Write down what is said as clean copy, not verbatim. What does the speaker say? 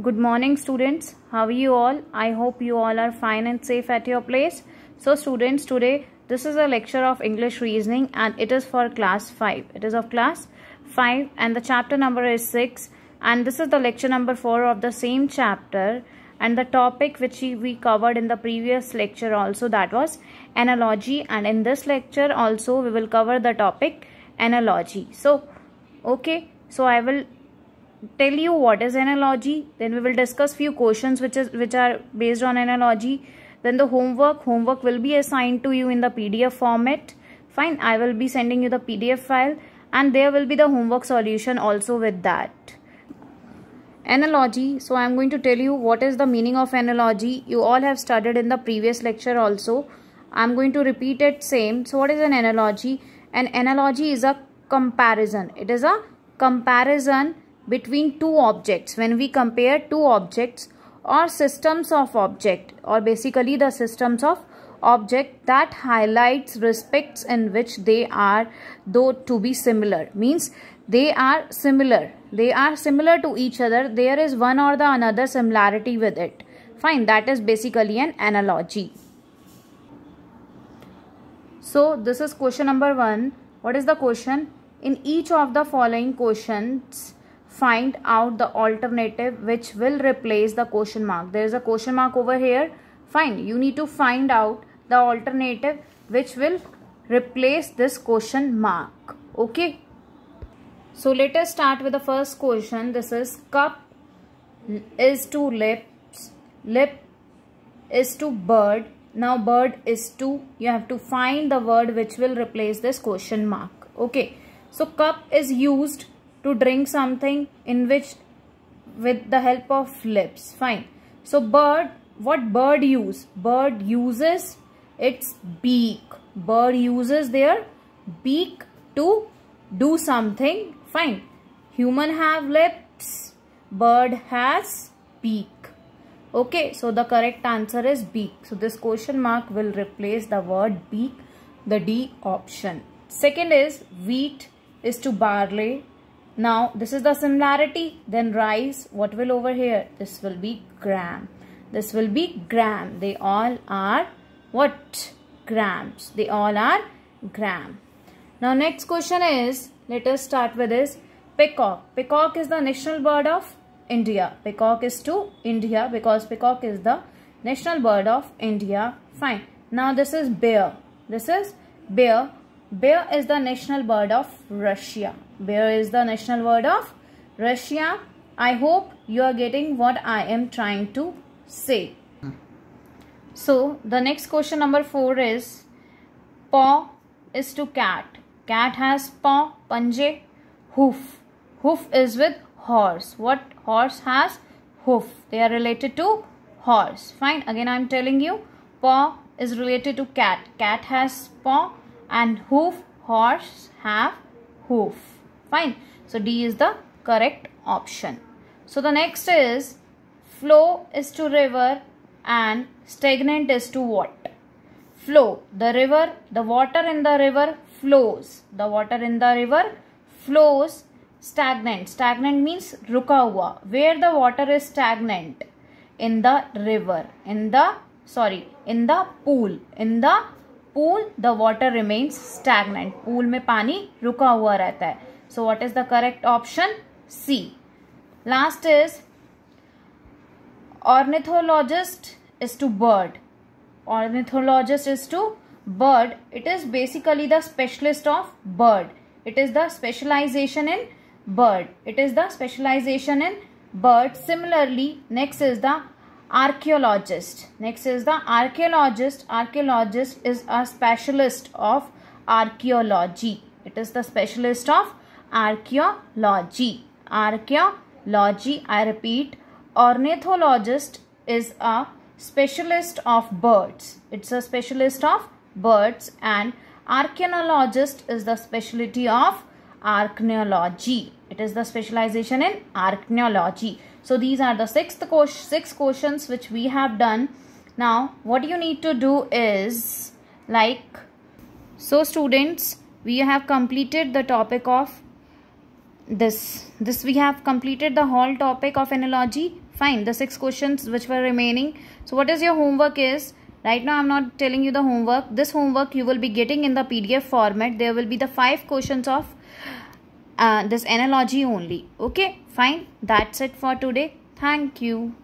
Good morning students. How are you all? I hope you all are fine and safe at your place. So students, today this is a lecture of English reasoning and it is for class 5. It is of class 5 and the chapter number is 6 and this is the lecture number 4 of the same chapter, and the topic which we covered in the previous lecture also, that was analogy, and in this lecture also we will cover the topic analogy. So I will tell you what is analogy, then we will discuss few questions which are based on analogy, then the homework will be assigned to you in the PDF format. Fine, I will be sending you the PDF file and there will be the homework solution also with that. Analogy, so I am going to tell you what is the meaning of analogy. You all have studied in the previous lecture also. I am going to repeat it same. So what is an analogy? An analogy is a comparison. It is a comparison between two objects. When we compare two objects or systems of object, or basically the systems of object that highlights respects in which they are though to be similar, means they are similar to each other, there is one or the another similarity with it. Fine, that is basically an analogy. So this is question number 1. What is the question? In each of the following questions, find out the alternative which will replace the question mark. There is a question mark over here. Fine, you need to find out the alternative which will replace this question mark. Okay. So let us start with the first question. This is cup is to lips, lip is to bird. Now bird is to, you have to find the word which will replace this question mark. Okay. So cup is used to drink something in which with the help of lips. Fine. So bird, what bird use? Bird uses its beak. Bird uses their beak to do something. Fine. Human have lips. Bird has beak. Okay. So the correct answer is beak. So this question mark will replace the word beak, the D option. Second is wheat is to barley. Now this is the similarity. Then rice, what will over here? This will be gram. This will be gram. They all are what? Grams. They all are gram. Now next question is, let us start with this. Peacock. Peacock is the national bird of India. Peacock is to India because peacock is the national bird of India. Fine. Now this is bear. This is bear. Bear is the national bird of Russia. Bear is the national bird of Russia. I hope you are getting what I am trying to say. So the next question number 4 is paw is to cat. Cat has paw, panje, hoof. Hoof is with horse. What horse has? Hoof. They are related to horse. Fine. Again I am telling you, paw is related to cat. Cat has paw and hoof. Horse have hoof. Fine. So D is the correct option. So the next is flow is to river and stagnant is to what? Flow. The river, the water in the river flows. The water in the river flows. Stagnant. Stagnant means ruka hua. Where the water is stagnant? In the river. In the pool. In the pool, the water remains stagnant. Pool में पानी रुका हुआ रहता है. So what is the correct option? C. Last is ornithologist is to bird. Ornithologist is to bird. It is basically the specialist of bird. It is the specialization in bird. It is the specialization in bird. Similarly, next is the archaeologist. Next is the archaeologist. Archaeologist is a specialist of archaeology. It is the specialist of archaeology. Archaeology, I repeat, ornithologist is a specialist of birds. It's a specialist of birds, and archaeologist is the specialty of archaeology. It is the specialization in archaeology. So these are the six questions which we have done. Now what you need to do is so students, we have completed the topic of this we have completed the whole topic of analogy. Fine, the 6 questions which were remaining. So what is your homework is, right now I'm not telling you the homework. This homework you will be getting in the PDF format. There will be the 5 questions of this analogy only. Okay, fine, that's it for today. Thank you.